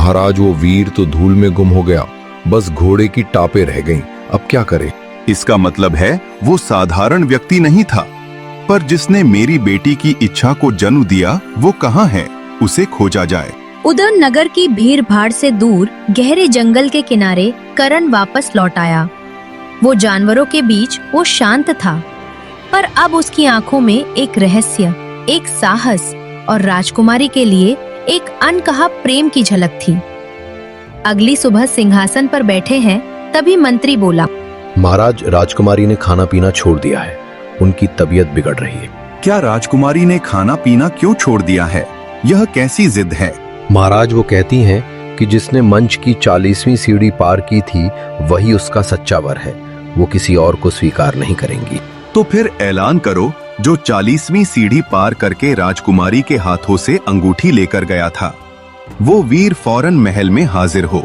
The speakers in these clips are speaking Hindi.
महाराज वो वीर तो धूल में गुम हो गया, बस घोड़े की टापें रह गईं। अब क्या करें? इसका मतलब है वो साधारण व्यक्ति नहीं था, पर जिसने मेरी बेटी की इच्छा को जन्म दिया वो कहाँ है? उसे खोजा जाए। उधर नगर की भीड़ भाड़ से दूर गहरे जंगल के किनारे करण वापस लौट आया। वो जानवरों के बीच वो शांत था, पर अब उसकी आंखों में एक रहस्य, एक साहस और राजकुमारी के लिए एक अनकहा प्रेम की झलक थी। अगली सुबह सिंहासन पर बैठे हैं, तभी मंत्री बोला, महाराज, राजकुमारी ने खाना पीना छोड़ दिया है, उनकी तबीयत बिगड़ रही है। क्या राजकुमारी ने खाना पीना क्यों छोड़ दिया है? यह कैसी जिद है? महाराज, वो कहती हैं कि जिसने मंच की 40वीं सीढ़ी पार की थी वही उसका सच्चा वर है, वो किसी और को स्वीकार नहीं करेंगी। तो फिर ऐलान करो, जो 40वीं सीढ़ी पार करके राजकुमारी के हाथों से अंगूठी लेकर गया था, वो वीर फौरन महल में हाजिर हो।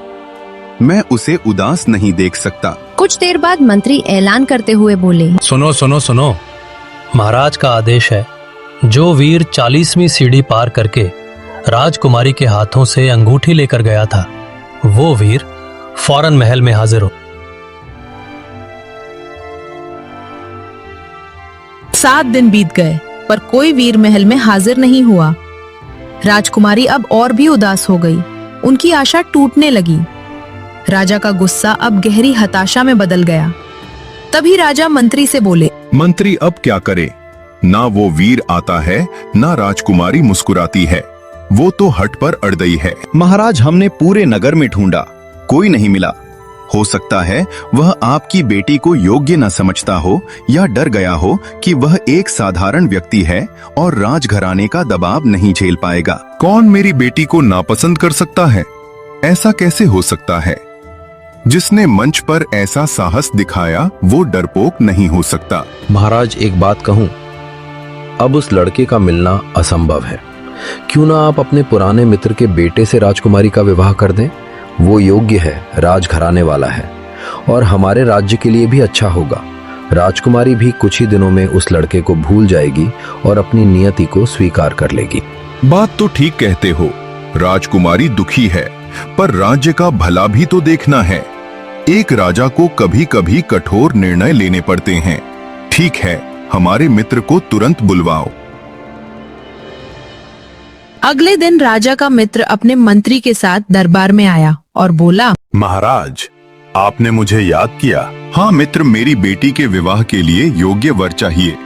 मैं उसे उदास नहीं देख सकता। कुछ देर बाद मंत्री ऐलान करते हुए बोले, सुनो सुनो सुनो, महाराज का आदेश है, जो वीर 40वीं सीढ़ी पार करके राजकुमारी के हाथों से अंगूठी लेकर गया था, वो वीर फौरन महल में हाजिर हो। 7 दिन बीत गए, पर कोई वीर महल में हाजिर नहीं हुआ। राजकुमारी अब और भी उदास हो गई, उनकी आशा टूटने लगी। राजा का गुस्सा अब गहरी हताशा में बदल गया। तभी राजा मंत्री से बोले, मंत्री अब क्या करे? ना वो वीर आता है, ना राजकुमारी मुस्कुराती है, वो तो हट पर अड़ गई है। महाराज, हमने पूरे नगर में ढूंढा, कोई नहीं मिला। हो सकता है वह आपकी बेटी को योग्य न समझता हो या डर गया हो कि वह एक साधारण व्यक्ति है और राजघराने का दबाव नहीं झेल पाएगा। कौन मेरी बेटी को नापसंद कर सकता है? ऐसा कैसे हो सकता है? जिसने मंच पर ऐसा साहस दिखाया वो डरपोक नहीं हो सकता। महाराज, एक बात कहूं, अब उस लड़के का मिलना असंभव है। क्यों ना आप अपने पुराने मित्र के बेटे से राजकुमारी का विवाह कर दें? वो योग्य है, राजघराने वाला है और हमारे राज्य के लिए भी अच्छा होगा। राजकुमारी भी कुछ ही दिनों में उस लड़के को भूल जाएगी और अपनी नियति को स्वीकार कर लेगी। बात तो ठीक कहते हो, राजकुमारी दुखी है, पर राज्य का भला भी तो देखना है। एक राजा को कभी कभी कठोर निर्णय लेने पड़ते हैं। ठीक है, हमारे मित्र को तुरंत बुलवाओ। अगले दिन राजा का मित्र अपने मंत्री के साथ दरबार में आया और बोला, महाराज, आपने मुझे याद किया। हाँ मित्र, मेरी बेटी के विवाह के लिए योग्य वर चाहिए।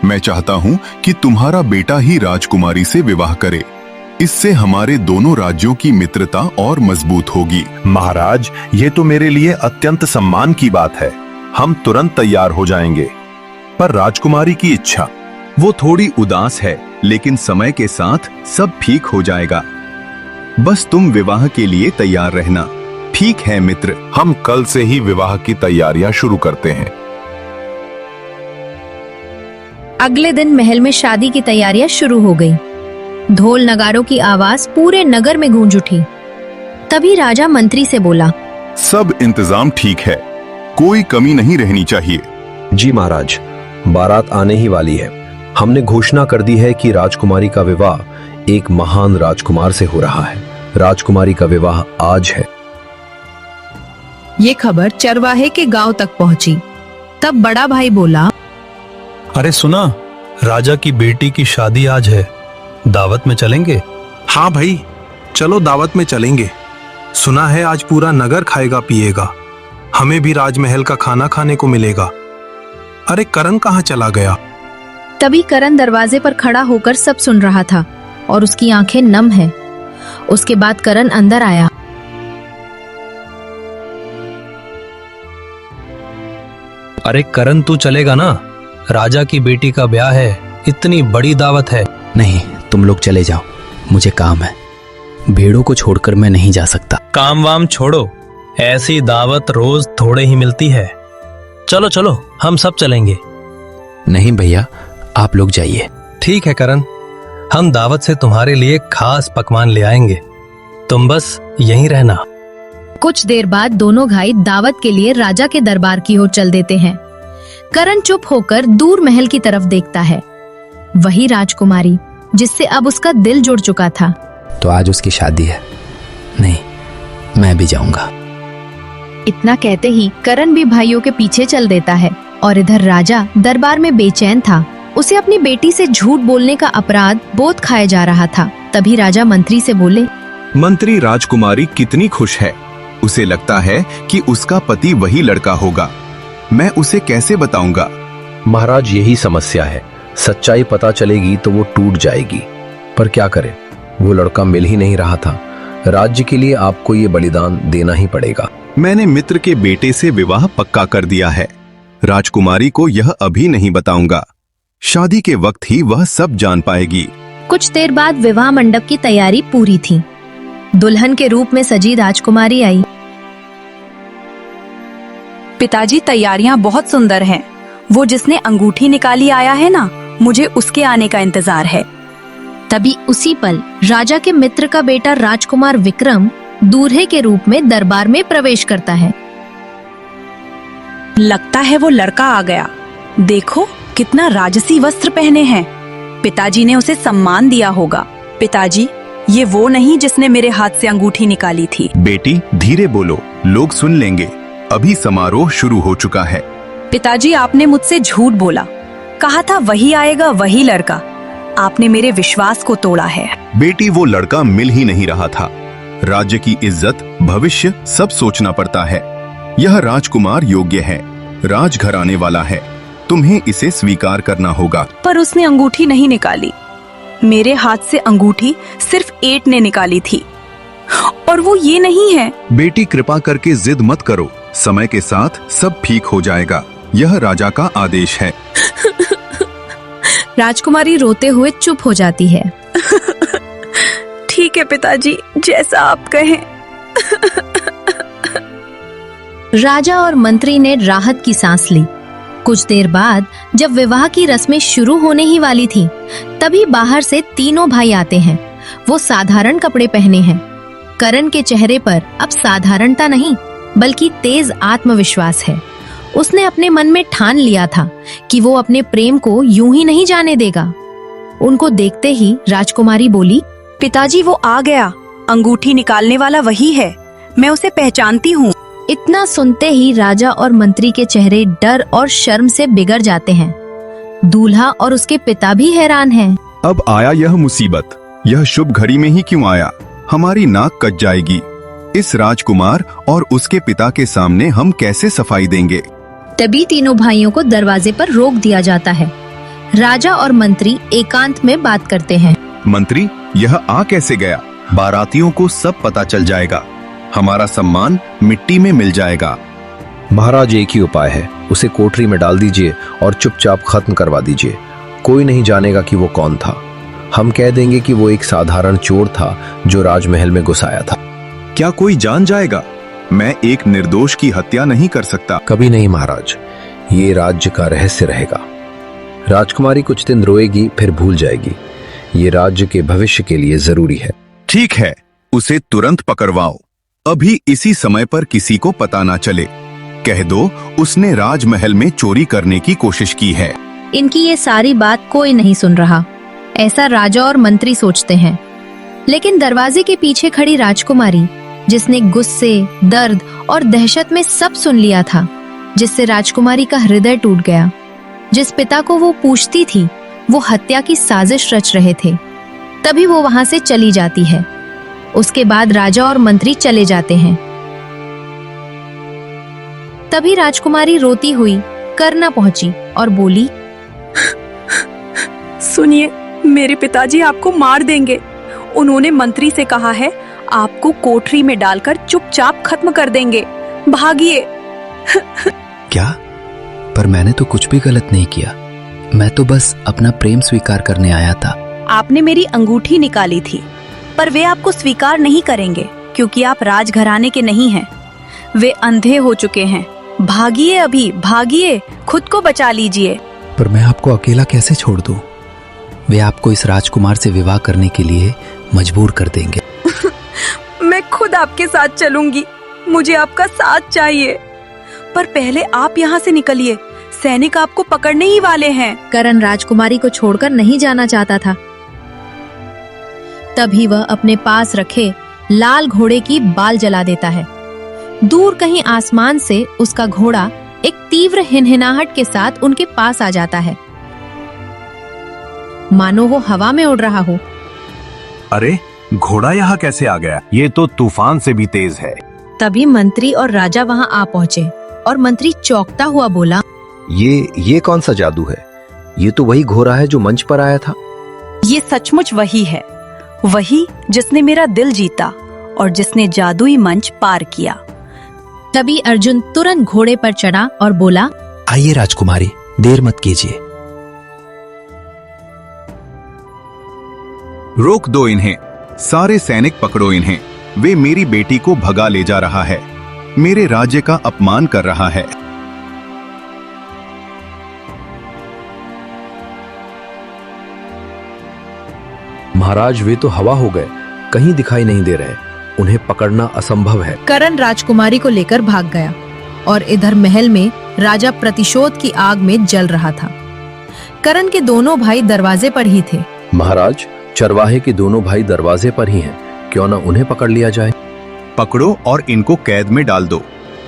मैं चाहता हूँ कि तुम्हारा बेटा ही राजकुमारी से विवाह करे। इससे हमारे दोनों राज्यों की मित्रता और मजबूत होगी। महाराज, ये तो मेरे लिए अत्यंत सम्मान की बात है। हम तुरंत तैयार हो जाएंगे। पर राजकुमारी की इच्छा, वो थोड़ी उदास है, लेकिन समय के साथ सब ठीक हो जाएगा। बस तुम विवाह के लिए तैयार रहना। ठीक है मित्र, हम कल से ही विवाह की तैयारियां शुरू करते हैं। अगले दिन महल में शादी की तैयारियां शुरू हो गई। ढोल नगारों की आवाज पूरे नगर में गूंज उठी। तभी राजा मंत्री से बोला, सब इंतजाम ठीक है, कोई कमी नहीं रहनी चाहिए। जी महाराज, बारात आने ही वाली है। हमने घोषणा कर दी है कि राजकुमारी का विवाह एक महान राजकुमार से हो रहा है। राजकुमारी का विवाह आज है। ये खबर चरवाहे के गांव तक पहुंची। तब बड़ा भाई बोला, अरे सुना, राजा की बेटी की शादी आज है, दावत में चलेंगे? हाँ भाई, चलो दावत में चलेंगे। सुना है आज पूरा नगर खाएगा पिएगा, हमें भी राजमहल का खाना खाने को मिलेगा। अरे करण कहाँ चला गया? तभी करण दरवाजे पर खड़ा होकर सब सुन रहा था और उसकी आंखें नम हैं। उसके बाद करण अंदर आया। अरे करण, तू चलेगा ना? राजा की बेटी का ब्याह है, इतनी बड़ी दावत है। नहीं, तुम लोग चले जाओ, मुझे काम है। भेड़ों को छोड़कर मैं नहीं जा सकता। काम वाम छोड़ो, ऐसी दावत रोज थोड़े ही मिलती है। चलो चलो, हम सब चलेंगे। नहीं भैया, आप लोग जाइए। ठीक है करण, हम दावत से तुम्हारे लिए खास पकवान ले आएंगे, तुम बस यहीं रहना। कुछ देर बाद दोनों भाई दावत के लिए राजा के दरबार की ओर चल देते हैं। करण चुप होकर दूर महल की तरफ देखता है। वही राजकुमारी जिससे अब उसका दिल जुड़ चुका था। तो आज उसकी शादी है? नहीं, मैं भी जाऊंगा। इतना कहते ही करण भी भाइयों के पीछे चल देता है और इधर राजा दरबार में बेचैन था। उसे अपनी बेटी से झूठ बोलने का अपराध बोध खाया जा रहा था। तभी राजा मंत्री से बोले, मंत्री, राजकुमारी कितनी खुश है। उसे लगता है कि उसका पति वही लड़का होगा। मैं उसे कैसे बताऊंगा? महाराज, यही समस्या है। सच्चाई पता चलेगी तो वो टूट जाएगी, पर क्या करें, वो लड़का मिल ही नहीं रहा था। राज्य के लिए आपको ये बलिदान देना ही पड़ेगा। मैंने मित्र के बेटे से विवाह पक्का कर दिया है। राजकुमारी को यह अभी नहीं बताऊंगा। शादी के वक्त ही वह सब जान पाएगी। कुछ देर बाद विवाह मंडप की तैयारी पूरी थी। दुल्हन के रूप में सजी राजकुमारी आई। पिताजी, तैयारियां बहुत सुंदर हैं। वो जिसने अंगूठी निकाली आया है ना, मुझे उसके आने का इंतजार है। तभी उसी पल राजा के मित्र का बेटा राजकुमार विक्रम दूल्हे के रूप में दरबार में प्रवेश करता है। लगता है वो लड़का आ गया। देखो कितना राजसी वस्त्र पहने हैं। पिताजी ने उसे सम्मान दिया होगा। पिताजी, ये वो नहीं जिसने मेरे हाथ से अंगूठी निकाली थी। बेटी, धीरे बोलो, लोग सुन लेंगे। अभी समारोह शुरू हो चुका है। पिताजी, आपने मुझसे झूठ बोला। कहा था वही आएगा, वही लड़का। आपने मेरे विश्वास को तोड़ा है। बेटी, वो लड़का मिल ही नहीं रहा था। राज्य की इज्जत, भविष्य सब सोचना पड़ता है। यह राजकुमार योग्य है, राजघराने वाला है। तुम्हें इसे स्वीकार करना होगा। पर उसने अंगूठी नहीं निकाली। मेरे हाथ से अंगूठी सिर्फ एट ने निकाली थी, और वो ये नहीं है। बेटी, कृपा करके जिद मत करो। समय के साथ सब ठीक हो जाएगा। यह राजा का आदेश है। राजकुमारी रोते हुए चुप हो जाती है। ठीक है पिताजी, जैसा आप कहें। राजा और मंत्री ने राहत की सांस ली। कुछ देर बाद जब विवाह की रस्में शुरू होने ही वाली थी, तभी बाहर से तीनों भाई आते हैं। वो साधारण कपड़े पहने हैं। करण के चेहरे पर अब साधारणता नहीं, बल्कि तेज आत्मविश्वास है। उसने अपने मन में ठान लिया था कि वो अपने प्रेम को यूं ही नहीं जाने देगा। उनको देखते ही राजकुमारी बोली, पिताजी, वो आ गया। अंगूठी निकालने वाला वही है। मैं उसे पहचानती हूँ। इतना सुनते ही राजा और मंत्री के चेहरे डर और शर्म से बिगड़ जाते हैं। दूल्हा और उसके पिता भी हैरान हैं। अब आया यह मुसीबत। यह शुभ घड़ी में ही क्यों आया? हमारी नाक कट जाएगी। इस राजकुमार और उसके पिता के सामने हम कैसे सफाई देंगे? तभी तीनों भाइयों को दरवाजे पर रोक दिया जाता है। राजा और मंत्री एकांत में बात करते हैं। मंत्री, यह आ कैसे गया? बारातियों को सब पता चल जाएगा। हमारा सम्मान मिट्टी में मिल जाएगा। महाराज, एक ही उपाय है। उसे कोठरी में डाल दीजिए और चुपचाप खत्म करवा दीजिए। कोई नहीं जानेगा कि वो कौन था। हम कह देंगे कि वो एक साधारण चोर था जो राजमहल में घुस आया था। क्या कोई जान जाएगा? मैं एक निर्दोष की हत्या नहीं कर सकता। कभी नहीं महाराज, ये राज्य का रहस्य रहेगा। राजकुमारी कुछ दिन रोएगी, फिर भूल जाएगी। ये राज्य के भविष्य के लिए जरूरी है। ठीक है, उसे तुरंत पकड़वाओ। अभी इसी समय पर किसी को पता ना चले। कह दो उसने राजमहल में चोरी करने की कोशिश की है। इनकी ये सारी बात कोई नहीं सुन रहा, ऐसा राजा और मंत्री सोचते हैं। लेकिन दरवाजे के पीछे खड़ी राजकुमारी, जिसने गुस्से, दर्द और दहशत में सब सुन लिया था, जिससे राजकुमारी का हृदय टूट गया, जिस पिता को वो पूछती थी, वो हत्या की साजिश रच रहे थे, तभी वो वहां से चली जाती है। उसके बाद राजा और मंत्री चले जाते हैं। तभी राजकुमारी रोती हुई करना पहुंची और बोली, सुनिए, मेरे पिताजी आपको मार देंगे। उन्होंने मंत्री से कहा है आपको कोठरी में डालकर चुपचाप खत्म कर देंगे। भागिए। क्या? पर मैंने तो कुछ भी गलत नहीं किया। मैं तो बस अपना प्रेम स्वीकार करने आया था। आपने मेरी अंगूठी निकाली थी, पर वे आपको स्वीकार नहीं करेंगे क्योंकि आप राजघराने के नहीं हैं। वे अंधे हो चुके हैं। भागिए, अभी भागिए, खुद को बचा लीजिए। पर मैं आपको अकेला कैसे छोड़ दूं? वे आपको इस राजकुमार से विवाह करने के लिए मजबूर कर देंगे। मैं खुद आपके साथ चलूंगी। मुझे आपका साथ चाहिए। पर पहले आप यहाँ से निकलिए। सैनिक आपको पकड़ने ही वाले हैं। करण राजकुमारी को छोड़कर नहीं जाना चाहता था। तभी वह अपने पास रखे लाल घोड़े की बाल जला देता है। दूर कहीं आसमान से उसका घोड़ा एक तीव्र हिनहिनाहट के साथ उनके पास आ जाता है, मानो वो हवा में उड़ रहा हो। अरे, घोड़ा यहाँ कैसे आ गया? ये तो तूफान से भी तेज है। तभी मंत्री और राजा वहां आ पहुंचे और मंत्री चौंकता हुआ बोला, ये कौन सा जादू है? ये तो वही घोड़ा है जो मंच पर आया था। ये सचमुच वही है, वही जिसने मेरा दिल जीता और जिसने जादुई मंच पार किया। तभी अर्जुन तुरंत घोड़े पर चढ़ा और बोला, आइए राजकुमारी, देर मत कीजिए। रोक दो इन्हें, सारे सैनिक पकड़ो इन्हें। वे मेरी बेटी को भगा ले जा रहा है, मेरे राज्य का अपमान कर रहा है। महाराज, वे तो हवा हो गए, कहीं दिखाई नहीं दे रहे। उन्हें पकड़ना असंभव है। करण राजकुमारी को लेकर भाग गया और इधर महल में राजा प्रतिशोध की आग में जल रहा था। करण के दोनों भाई दरवाजे पर ही थे। महाराज, चरवाहे के दोनों भाई दरवाजे पर ही हैं, क्यों न उन्हें पकड़ लिया जाए। पकड़ो और इनको कैद में डाल दो।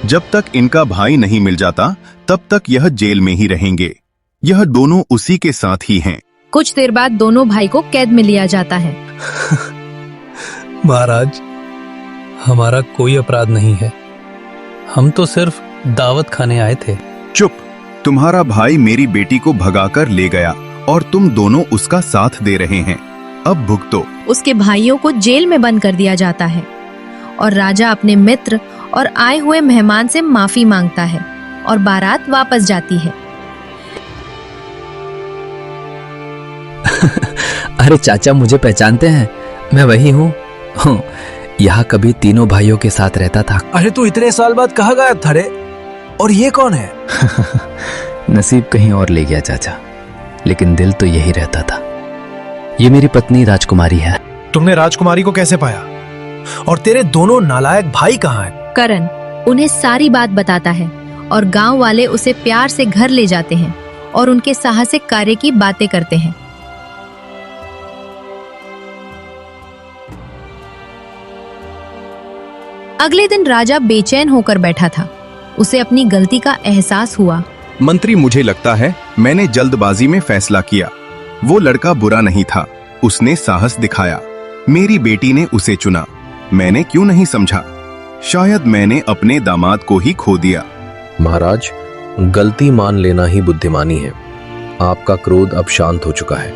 जब तक इनका भाई नहीं मिल जाता तब तक यह जेल में ही रहेंगे। यह दोनों उसी के साथ ही हैं। कुछ देर बाद दोनों भाई को कैद में लिया जाता है। महाराज, हमारा कोई अपराध नहीं है, हम तो सिर्फ दावत खाने आए थे। चुप, तुम्हारा भाई मेरी बेटी को भगाकर ले गया और तुम दोनों उसका साथ दे रहे हैं। अब भुगतो। उसके भाइयों को जेल में बंद कर दिया जाता है और राजा अपने मित्र और आए हुए मेहमान से माफी मांगता है और बारात वापस जाती है। अरे चाचा, मुझे पहचानते हैं? मैं वही हूँ। यहाँ कभी तीनों भाइयों के साथ रहता था। अरे तू इतने साल बाद कहाँ गायब था रे? और ये कौन है? नसीब कहीं और ले गया चाचा, लेकिन दिल तो यही रहता था। ये मेरी पत्नी राजकुमारी है। तुमने राजकुमारी को कैसे पाया? और तेरे दोनों नालायक भाई कहाँ हैं? करण उन्हें सारी बात बताता है और गांव वाले उसे प्यार से घर ले जाते हैं और उनके साहसिक कार्य की बातें करते हैं। अगले दिन राजा बेचैन होकर बैठा था। उसे अपनी गलती का एहसास हुआ। मंत्री, मुझे लगता है मैंने जल्दबाजी में फैसला किया। वो लड़का बुरा नहीं था, उसने साहस दिखाया। मेरी बेटी ने उसे चुना, मैंने क्यों नहीं समझा? शायद मैंने अपने दामाद को ही खो दिया। महाराज, गलती मान लेना ही बुद्धिमानी है। आपका क्रोध अब शांत हो चुका है,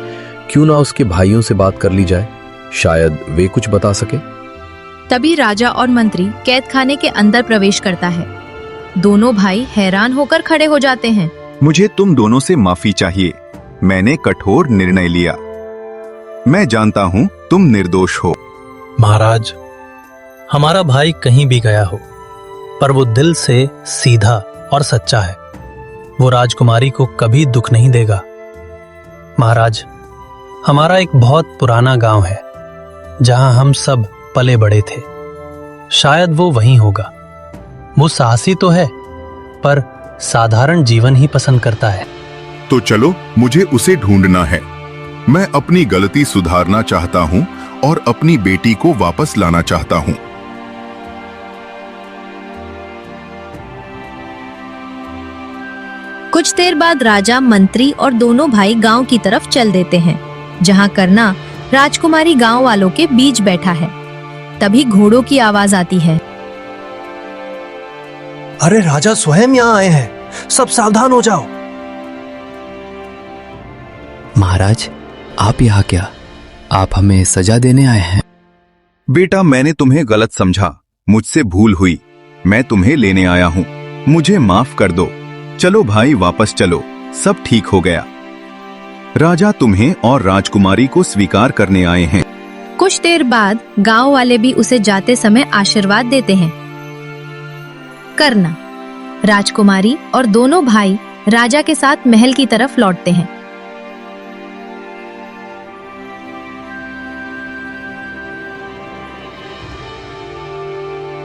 क्यों ना उसके भाइयों से बात कर ली जाए, शायद वे कुछ बता सके। तभी राजा और मंत्री कैद खाने के अंदर प्रवेश करता है। दोनों भाई हैरान होकर खड़े हो जाते हैं। मुझे तुम दोनों से माफी चाहिए, मैंने कठोर निर्णय लिया। मैं जानता हूँ तुम निर्दोष हो। महाराज, हमारा भाई कहीं भी गया हो, पर वो दिल से सीधा और सच्चा है। वो राजकुमारी को कभी दुख नहीं देगा। महाराज, हमारा एक बहुत पुराना गांव है जहां हम सब पले बड़े थे। शायद वो वहीं होगा। वो साहसी तो है, पर साधारण जीवन ही पसंद करता है। तो चलो, मुझे उसे ढूंढना है। मैं अपनी गलती सुधारना चाहता हूँ और अपनी बेटी को वापस लाना चाहता हूँ। कुछ देर बाद राजा, मंत्री और दोनों भाई गांव की तरफ चल देते हैं, जहां करना राजकुमारी गांव वालों के बीच बैठा है। तभी घोड़ों की आवाज आती है। अरे राजा स्वयं यहाँ आए हैं, सब सावधान हो जाओ। महाराज, आप यहाँ क्या? आप हमें सजा देने आए हैं? बेटा, मैंने तुम्हें गलत समझा, मुझसे भूल हुई। मैं तुम्हें लेने आया हूँ, मुझे माफ कर दो। चलो भाई, वापस चलो, सब ठीक हो गया। राजा तुम्हें और राजकुमारी को स्वीकार करने आए हैं। कुछ देर बाद गांव वाले भी उसे जाते समय आशीर्वाद देते हैं। करना, राजकुमारी और दोनों भाई राजा के साथ महल की तरफ लौटते हैं।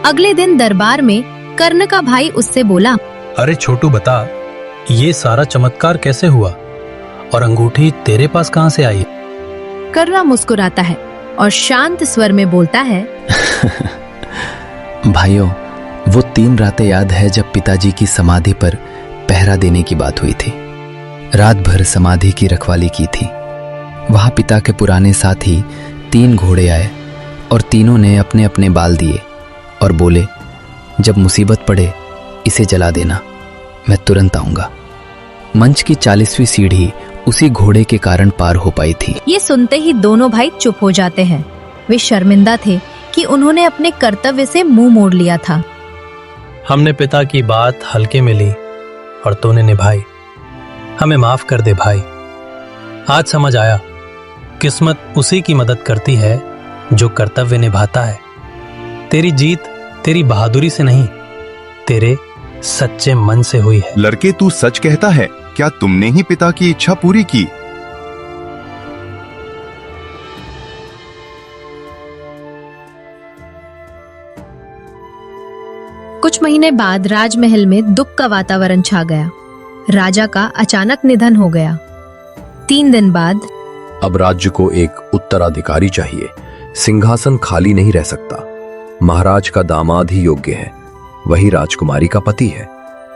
अगले दिन दरबार में कर्ण का भाई उससे बोला, अरे छोटू, बता, ये सारा चमत्कार कैसे हुआ और अंगूठी तेरे पास कहां से आई? कर्ण मुस्कुराता है और शांत स्वर में बोलता है, भाइयों, वो 3 रातें याद है जब पिताजी की समाधि पर पहरा देने की बात हुई थी। रात भर समाधि की रखवाली की थी। वहां पिता के पुराने साथी 3 घोड़े आए और तीनों ने अपने अपने बाल दिए और बोले, जब मुसीबत पड़े इसे जला देना, मैं तुरंत आऊंगा। मंच की 40वीं सीढ़ी उसी घोड़े के कारण पार हो पाई थी। ये सुनते ही दोनों भाई चुप हो जाते हैं। वे शर्मिंदा थे कि उन्होंने अपने कर्तव्य से मुंह मोड़ लिया था। हमने पिता की बात हल्के में ली और तूने निभाई। हमें माफ कर दे भाई। आज समझ आया, किस्मत उसी की मदद करती है जो कर्तव्य निभाता है। तेरी जीत तेरी बहादुरी से नहीं, तेरे सच्चे मन से हुई है। लड़के, तू सच कहता है? क्या तुमने ही पिता की इच्छा पूरी की? कुछ महीने बाद राजमहल में दुख का वातावरण छा गया। राजा का अचानक निधन हो गया। 3 दिन बाद अब राज्य को एक उत्तराधिकारी चाहिए। सिंहासन खाली नहीं रह सकता। महाराज का दामाद ही योग्य है। वही राजकुमारी का पति है।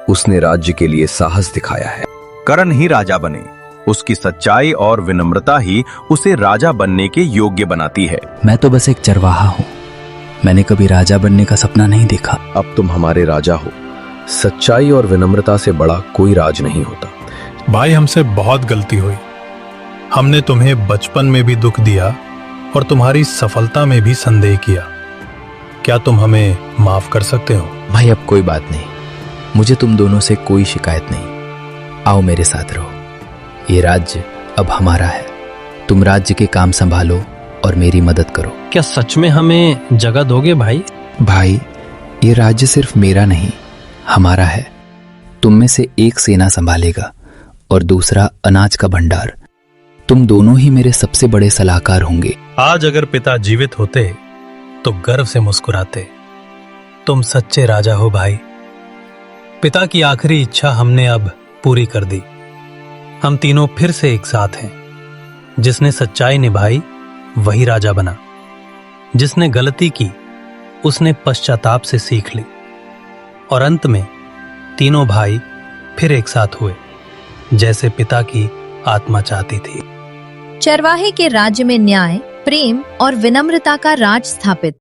उसने राज्य के लिए साहस दिखाया है। करण ही राजा बने। उसकी सच्चाई और विनम्रता ही उसे राजा बनने के योग्य बनाती है। मैं तो बस एक चरवाहा हूँ। मैंने कभी राजा बनने का सपना नहीं देखा। अब तुम हमारे राजा हो। सच्चाई और विनम्रता से बड़ा कोई राज नहीं होता। भाई, हमसे बहुत गलती हुई। हमने तुम्हें बचपन में भी दुख दिया और तुम्हारी सफलता में भी संदेह किया। क्या तुम हमें माफ कर सकते हो? भाई, अब कोई बात नहीं। मुझे तुम दोनों से कोई शिकायत नहीं। आओ मेरे साथ रहो। ये राज्य अब हमारा है। तुम राज्य के काम संभालो और मेरी मदद करो। क्या सच में हमें जगह दोगे भाई? भाई, ये राज्य सिर्फ मेरा नहीं, हमारा है। तुम में से एक सेना संभालेगा और दूसरा अनाज का भंडार। तुम दोनों ही मेरे सबसे बड़े सलाहकार होंगे। आज अगर पिता जीवित होते तो गर्व से मुस्कुराते। तुम सच्चे राजा हो भाई। पिता की आखिरी इच्छा हमने अब पूरी कर दी। हम तीनों फिर से एक साथ हैं। जिसने सच्चाई निभाई वही राजा बना। जिसने गलती की उसने पश्चाताप से सीख ली। और अंत में तीनों भाई फिर एक साथ हुए, जैसे पिता की आत्मा चाहती थी। चरवाहे के राज्य में न्याय, प्रेम और विनम्रता का राज स्थापित।